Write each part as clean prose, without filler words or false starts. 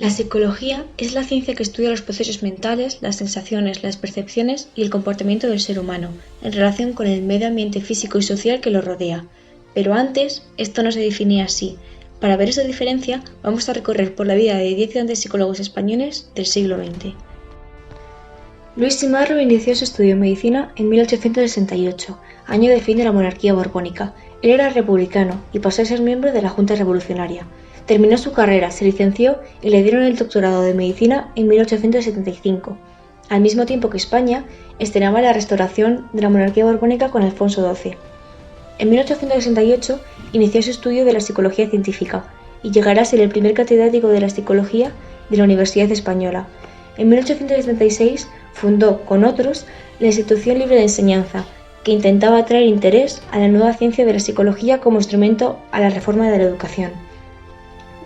La psicología es la ciencia que estudia los procesos mentales, las sensaciones, las percepciones y el comportamiento del ser humano en relación con el medio ambiente físico y social que lo rodea. Pero antes, esto no se definía así. Para ver esa diferencia, vamos a recorrer por la vida de 10 grandes psicólogos españoles del siglo XX. Luis Simarro inició su estudio en medicina en 1868, año de fin de la monarquía borbónica. Él era republicano y pasó a ser miembro de la Junta Revolucionaria. Terminó su carrera, se licenció y le dieron el doctorado de medicina en 1875, al mismo tiempo que España estrenaba la restauración de la monarquía borbónica con Alfonso XII. En 1868 inició su estudio de la psicología científica y llegará a ser el primer catedrático de la psicología de la Universidad Española. En 1876 fundó, con otros, la Institución Libre de Enseñanza, que intentaba atraer interés a la nueva ciencia de la psicología como instrumento a la reforma de la educación.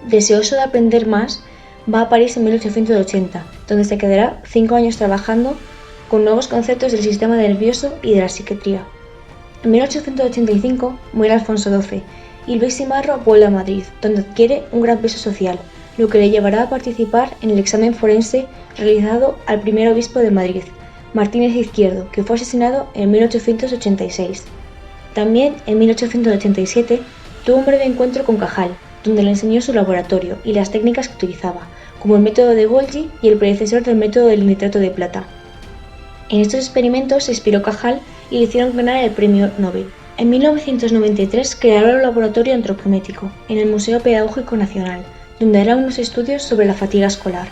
Deseoso de aprender más, va a París en 1880, donde se quedará 5 años trabajando con nuevos conceptos del sistema nervioso y de la psiquiatría. En 1885 muere Alfonso XII y Luis Simarro vuelve a Madrid, donde adquiere un gran peso social, lo que le llevará a participar en el examen forense realizado al primer obispo de Madrid, Martínez Izquierdo, que fue asesinado en 1886. También en 1887 tuvo un breve encuentro con Cajal, donde le enseñó su laboratorio y las técnicas que utilizaba, como el método de Golgi y el predecesor del método del nitrato de plata. En estos experimentos se inspiró Cajal y le hicieron ganar el premio Nobel. En 1993 crearon un laboratorio antropométrico en el Museo Pedagógico Nacional, donde hará unos estudios sobre la fatiga escolar.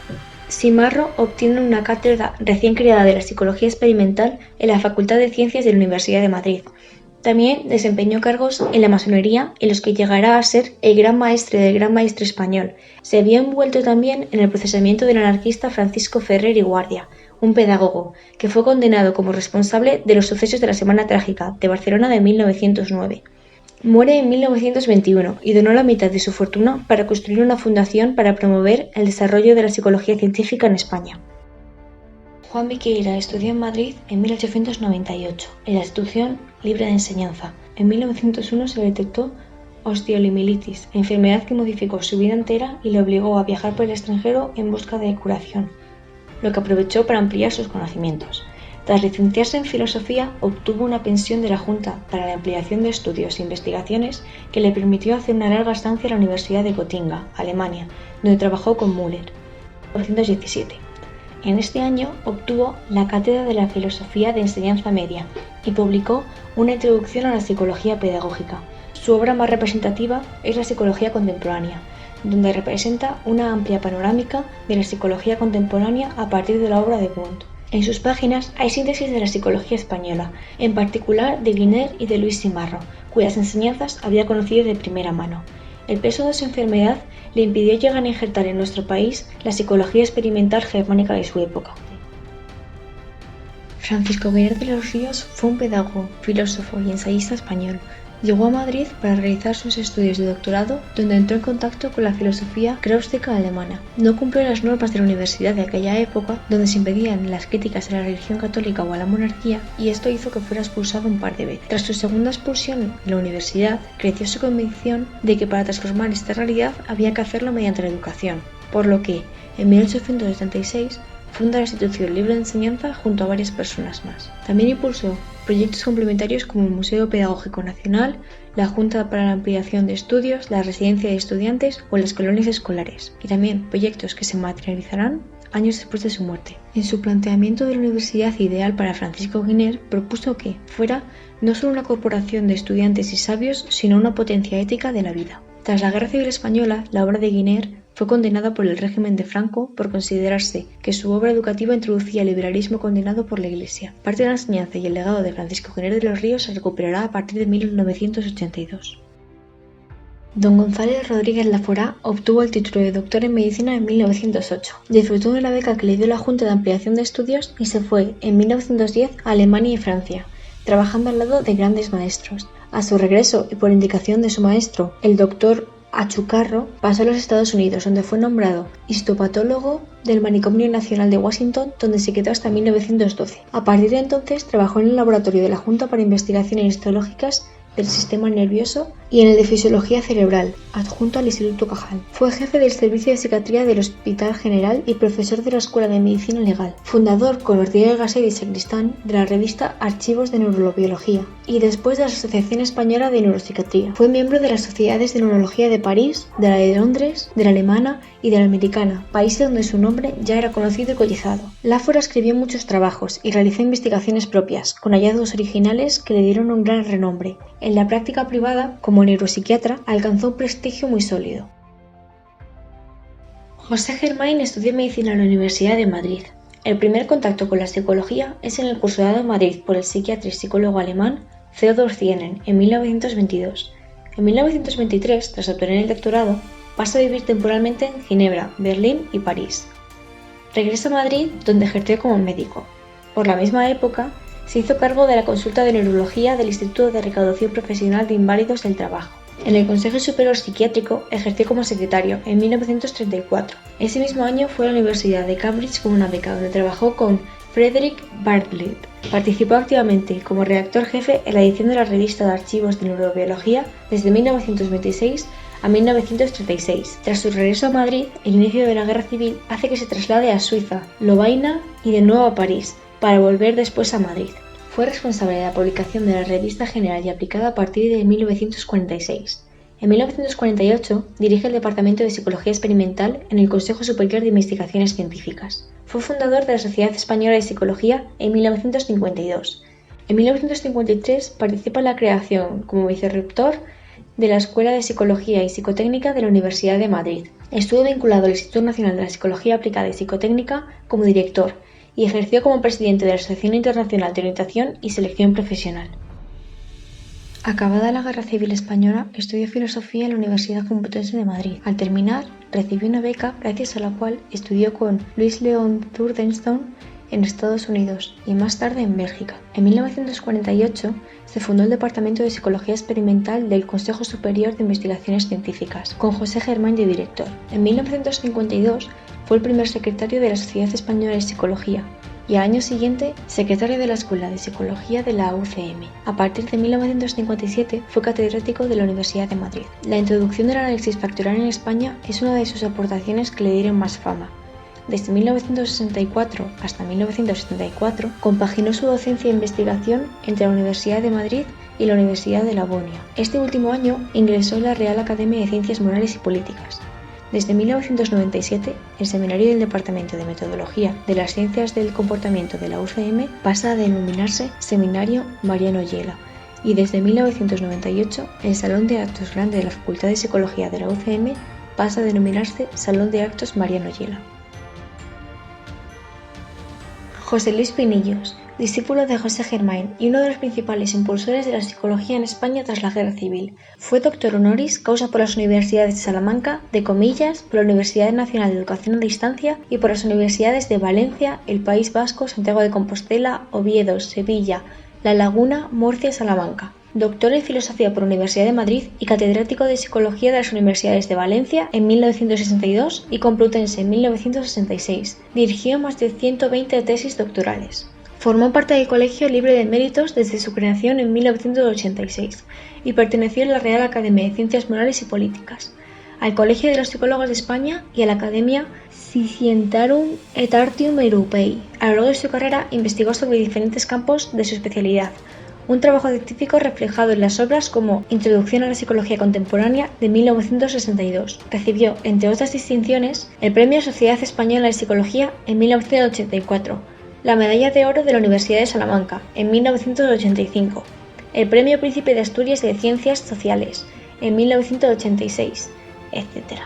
Simarro obtiene una cátedra recién creada de la psicología experimental en la Facultad de Ciencias de la Universidad de Madrid. También desempeñó cargos en la masonería, en los que llegará a ser el gran maestre del gran maestre español. Se vio envuelto también en el procesamiento del anarquista Francisco Ferrer y Guardia, un pedagogo, que fue condenado como responsable de los sucesos de la Semana Trágica de Barcelona de 1909. Muere en 1921 y donó la mitad de su fortuna para construir una fundación para promover el desarrollo de la psicología científica en España. Juan Viqueira estudió en Madrid en 1898, en la Institución Libre de Enseñanza. En 1901 se le detectó osteomielitis, enfermedad que modificó su vida entera y le obligó a viajar por el extranjero en busca de curación, lo que aprovechó para ampliar sus conocimientos. Tras licenciarse en filosofía, obtuvo una pensión de la Junta para la ampliación de estudios e investigaciones que le permitió hacer una larga estancia en la Universidad de Gotinga, Alemania, donde trabajó con Müller, en 1917. En este año obtuvo la cátedra de la Filosofía de Enseñanza Media y publicó una introducción a la psicología pedagógica. Su obra más representativa es la Psicología Contemporánea, donde representa una amplia panorámica de la psicología contemporánea a partir de la obra de Wundt. En sus páginas hay síntesis de la psicología española, en particular de Giner y de Luis Simarro, cuyas enseñanzas había conocido de primera mano. El peso de su enfermedad le impidió llegar a injertar en nuestro país la psicología experimental germánica de su época. Francisco Giner de los Ríos fue un pedagogo, filósofo y ensayista español. Llegó a Madrid para realizar sus estudios de doctorado, donde entró en contacto con la filosofía gnóstica alemana. No cumplió las normas de la universidad de aquella época, donde se impedían las críticas a la religión católica o a la monarquía, y esto hizo que fuera expulsado un par de veces. Tras su segunda expulsión de la universidad, creció su convicción de que para transformar esta realidad había que hacerlo mediante la educación, por lo que, en 1876, funda la Institución Libre de Enseñanza junto a varias personas más. También impulsó proyectos complementarios como el Museo Pedagógico Nacional, la Junta para la Ampliación de Estudios, la Residencia de Estudiantes o las colonias escolares, y también proyectos que se materializarán años después de su muerte. En su planteamiento de la universidad ideal para Francisco Giner, propuso que fuera no solo una corporación de estudiantes y sabios, sino una potencia ética de la vida. Tras la Guerra Civil Española, la obra de Giner fue condenada por el régimen de Franco por considerarse que su obra educativa introducía el liberalismo condenado por la Iglesia. Parte de la enseñanza y el legado de Francisco Giner de los Ríos se recuperará a partir de 1982. Don González Rodríguez Laforá obtuvo el título de doctor en medicina en 1908. Disfrutó de la beca que le dio la Junta de Ampliación de Estudios y se fue en 1910 a Alemania y Francia, trabajando al lado de grandes maestros. A su regreso y por indicación de su maestro, el doctor Achucarro, pasó a los Estados Unidos, donde fue nombrado histopatólogo del Manicomio Nacional de Washington, donde se quedó hasta 1912. A partir de entonces trabajó en el laboratorio de la Junta para Investigaciones Histológicas del sistema nervioso y en el de fisiología cerebral, adjunto al Instituto Cajal. Fue jefe del servicio de psiquiatría del Hospital General y profesor de la Escuela de Medicina Legal, fundador con Ortega y Gasset y Sacristán de la revista Archivos de Neurobiología y después de la Asociación Española de Neuropsiquiatría. Fue miembro de las sociedades de neurología de París, de la de Londres, de la alemana y de la americana, países donde su nombre ya era conocido y cotizado. Láfora escribió muchos trabajos y realizó investigaciones propias, con hallazgos originales que le dieron un gran renombre. En la práctica privada, como neuropsiquiatra, alcanzó un prestigio muy sólido. José Germain estudió medicina en la Universidad de Madrid. El primer contacto con la psicología es en el cursado en Madrid por el psiquiatra y psicólogo alemán Theodor Zienen en 1922. En 1923, tras obtener el doctorado, pasa a vivir temporalmente en Ginebra, Berlín y París. Regresa a Madrid, donde ejerció como médico. Por la misma época, se hizo cargo de la consulta de neurología del Instituto de Recaudación Profesional de Inválidos del Trabajo. En el Consejo Superior Psiquiátrico ejerció como secretario en 1934. Ese mismo año fue a la Universidad de Cambridge con una beca donde trabajó con Frederick Bartlett. Participó activamente como redactor jefe en la edición de la revista de Archivos de Neurobiología desde 1926 a 1936. Tras su regreso a Madrid, el inicio de la Guerra Civil hace que se traslade a Suiza, Lovaina y de nuevo a París, para volver después a Madrid. Fue responsable de la publicación de la Revista General y Aplicada a partir de 1946. En 1948 dirige el Departamento de Psicología Experimental en el Consejo Superior de Investigaciones Científicas. Fue fundador de la Sociedad Española de Psicología en 1952. En 1953 participa en la creación, como vicerrector, de la Escuela de Psicología y Psicotécnica de la Universidad de Madrid. Estuvo vinculado al Instituto Nacional de la Psicología Aplicada y Psicotécnica como director y ejerció como presidente de la Asociación Internacional de Orientación y Selección Profesional. Acabada la Guerra Civil Española, estudió filosofía en la Universidad Complutense de Madrid. Al terminar, recibió una beca gracias a la cual estudió con Luis León Zurdenstone en Estados Unidos y más tarde en Bélgica. En 1948 se fundó el Departamento de Psicología Experimental del Consejo Superior de Investigaciones Científicas, con José Germain de director. En 1952 fue el primer secretario de la Sociedad Española de Psicología y al año siguiente secretario de la Escuela de Psicología de la UCM. A partir de 1957 fue catedrático de la Universidad de Madrid. La introducción del análisis factorial en España es una de sus aportaciones que le dieron más fama. Desde 1964 hasta 1974 compaginó su docencia e investigación entre la Universidad de Madrid y la Universidad de La Bonia. Este último año ingresó en la Real Academia de Ciencias Morales y Políticas. Desde 1997, el seminario del Departamento de Metodología de las Ciencias del Comportamiento de la UCM pasa a denominarse Seminario Mariano Yela y desde 1998 el Salón de Actos Grande de la Facultad de Psicología de la UCM pasa a denominarse Salón de Actos Mariano Yela. José Luis Pinillos, discípulo de José Germain y uno de los principales impulsores de la psicología en España tras la Guerra Civil. Fue doctor honoris causa por las universidades de Salamanca, de Comillas, por la Universidad Nacional de Educación a Distancia y por las universidades de Valencia, el País Vasco, Santiago de Compostela, Oviedo, Sevilla, La Laguna, Murcia y Salamanca. Doctor en Filosofía por la Universidad de Madrid y catedrático de Psicología de las Universidades de Valencia en 1962 y Complutense en 1966. Dirigió más de 120 tesis doctorales. Formó parte del Colegio Libre de Méritos desde su creación en 1986 y perteneció a la Real Academia de Ciencias Morales y Políticas, al Colegio de los Psicólogos de España y a la Academia Scientiarum et Artium Europei. A lo largo de su carrera investigó sobre diferentes campos de su especialidad, un trabajo científico reflejado en las obras como Introducción a la Psicología Contemporánea de 1962. Recibió, entre otras distinciones, el Premio Sociedad Española de Psicología en 1984, la Medalla de Oro de la Universidad de Salamanca en 1985, el Premio Príncipe de Asturias de Ciencias Sociales en 1986, etc.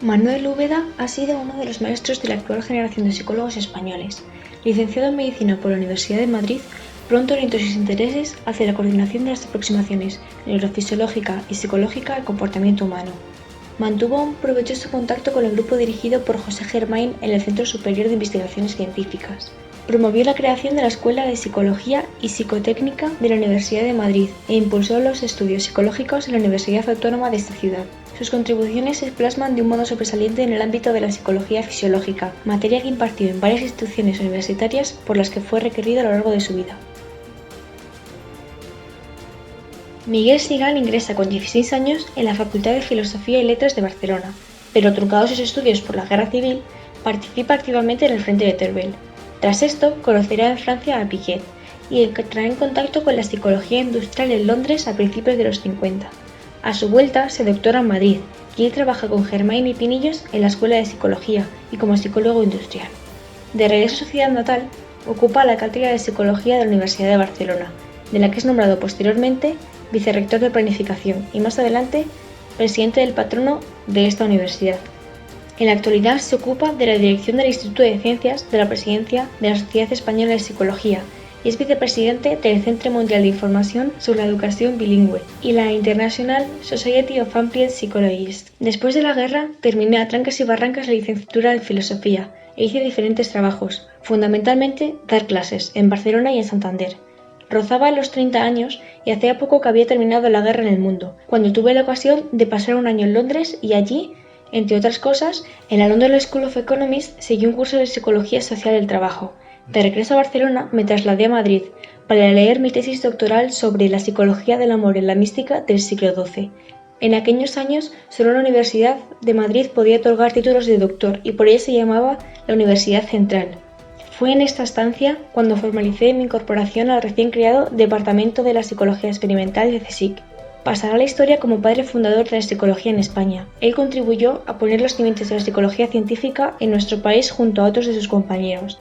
Manuel Úbeda ha sido uno de los maestros de la actual generación de psicólogos españoles. Licenciado en Medicina por la Universidad de Madrid, pronto orientó sus intereses hacia la coordinación de las aproximaciones neurofisiológica y psicológica al comportamiento humano. Mantuvo un provechoso contacto con el grupo dirigido por José Germain en el Centro Superior de Investigaciones Científicas. Promovió la creación de la Escuela de Psicología y Psicotécnica de la Universidad de Madrid e impulsó los estudios psicológicos en la Universidad Autónoma de esta ciudad. Sus contribuciones se plasman de un modo sobresaliente en el ámbito de la psicología fisiológica, materia que impartió en varias instituciones universitarias por las que fue requerido a lo largo de su vida. Miguel Sigán ingresa con 16 años en la Facultad de Filosofía y Letras de Barcelona, pero truncados sus estudios por la Guerra Civil, participa activamente en el frente de Teruel. Tras esto, conocerá en Francia a Piaget y entrará en contacto con la psicología industrial en Londres a principios de los 50. A su vuelta, se doctora en Madrid y él trabaja con Germain y Pinillos en la Escuela de Psicología y como psicólogo industrial. De regreso a su ciudad natal, ocupa la cátedra de Psicología de la Universidad de Barcelona, de la que es nombrado posteriormente vicerrector de Planificación y más adelante presidente del patrono de esta universidad. En la actualidad se ocupa de la dirección del Instituto de Ciencias de la Presidencia de la Sociedad Española de Psicología y es vicepresidente del Centre Mundial de Información sobre la Educación Bilingüe y la International Society of Applied Psychologists. Después de la guerra, terminé a trancas y barrancas la licenciatura en Filosofía e hice diferentes trabajos, fundamentalmente dar clases en Barcelona y en Santander. Rozaba los 30 años y hacía poco que había terminado la guerra en el mundo, cuando tuve la ocasión de pasar un año en Londres y allí, entre otras cosas, en la London School of Economics seguí un curso de Psicología Social del Trabajo. De regreso a Barcelona me trasladé a Madrid para leer mi tesis doctoral sobre la psicología del amor en la mística del siglo XII. En aquellos años solo la Universidad de Madrid podía otorgar títulos de doctor y por ello se llamaba la Universidad Central. Fue en esta estancia cuando formalicé mi incorporación al recién creado Departamento de la Psicología Experimental de CSIC. Pasará a la historia como padre fundador de la psicología en España. Él contribuyó a poner los cimientos de la psicología científica en nuestro país junto a otros de sus compañeros.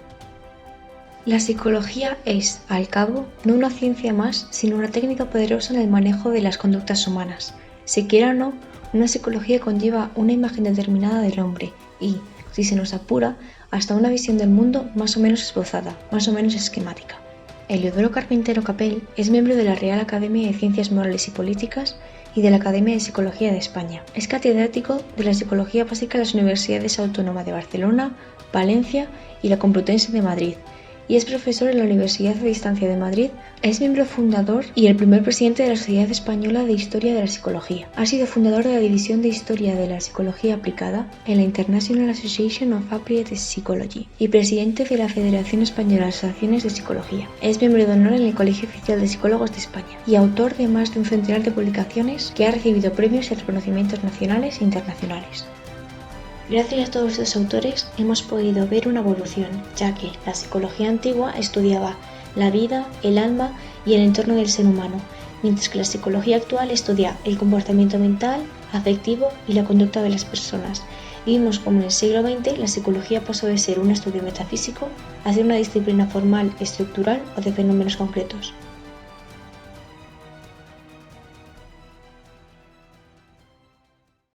La psicología es, al cabo, no una ciencia más, sino una técnica poderosa en el manejo de las conductas humanas. Si quiera o no, una psicología conlleva una imagen determinada del hombre y, si se nos apura, hasta una visión del mundo más o menos esbozada, más o menos esquemática. Eliodoro Carpintero Capell es miembro de la Real Academia de Ciencias Morales y Políticas y de la Academia de Psicología de España. Es catedrático de la Psicología Básica en las Universidades Autónoma de Barcelona, Valencia y la Complutense de Madrid, y es profesor en la Universidad a Distancia de Madrid. Es miembro fundador y el primer presidente de la Sociedad Española de Historia de la Psicología. Ha sido fundador de la División de Historia de la Psicología Aplicada en la International Association of Applied Psychology y presidente de la Federación Española de Asociaciones de Psicología. Es miembro de honor en el Colegio Oficial de Psicólogos de España y autor de más de un centenar de publicaciones que ha recibido premios y reconocimientos nacionales e internacionales. Gracias a todos estos autores hemos podido ver una evolución, ya que la psicología antigua estudiaba la vida, el alma y el entorno del ser humano, mientras que la psicología actual estudia el comportamiento mental, afectivo y la conducta de las personas. Y vimos como en el siglo XX la psicología pasó de ser un estudio metafísico a ser una disciplina formal, estructural o de fenómenos concretos.